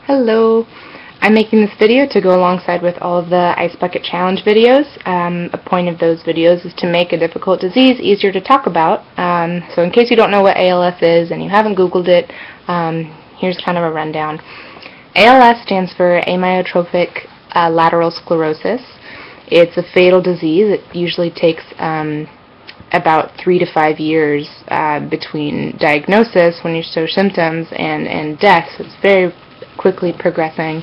Hello. I'm making this video to go alongside with all of the Ice Bucket Challenge videos. A point of those videos is to make a difficult disease easier to talk about. So in case you don't know what ALS is and you haven't Googled it, here's kind of a rundown. ALS stands for amyotrophic lateral sclerosis. It's a fatal disease. It usually takes about 3 to 5 years between diagnosis, when you show symptoms, and death. So it's very quickly progressing.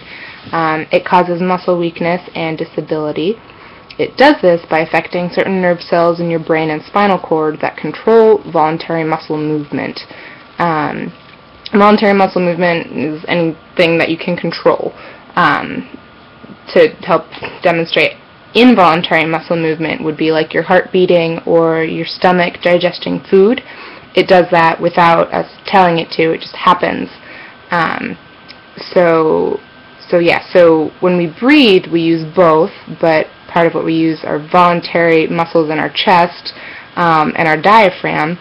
It causes muscle weakness and disability. It does this by affecting certain nerve cells in your brain and spinal cord that control voluntary muscle movement. Voluntary muscle movement is anything that you can control. To help demonstrate involuntary muscle movement would be like your heart beating or your stomach digesting food. It does that without us telling it to. It just happens. So when we breathe, we use both, but part of what we use are voluntary muscles in our chest and our diaphragm.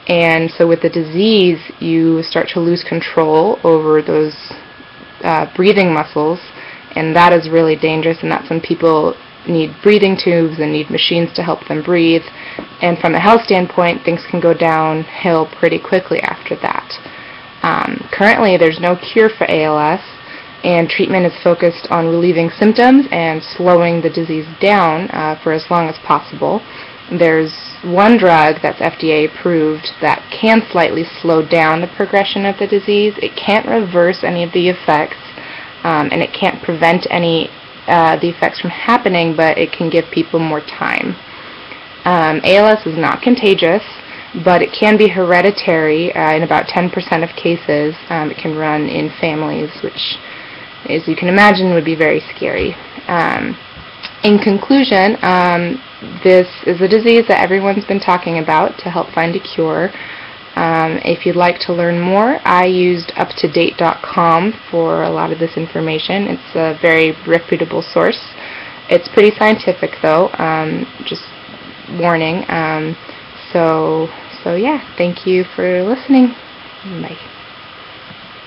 And so with the disease, you start to lose control over those breathing muscles, and that is really dangerous, and that's when people need breathing tubes and need machines to help them breathe. And from a health standpoint, things can go downhill pretty quickly after that. Currently, there's no cure for ALS, and treatment is focused on relieving symptoms and slowing the disease down for as long as possible. There's one drug that's FDA approved that can slightly slow down the progression of the disease. It can't reverse any of the effects, and it can't prevent any the effects from happening, but it can give people more time. ALS is not contagious, but it can be hereditary in about 10% of cases. It can run in families, which, as you can imagine, would be very scary. In conclusion, this is a disease that everyone's been talking about to help find a cure. If you'd like to learn more, I used UpToDate.com for a lot of this information. It's a very reputable source. It's pretty scientific, though, just warning. So yeah, thank you for listening. Bye.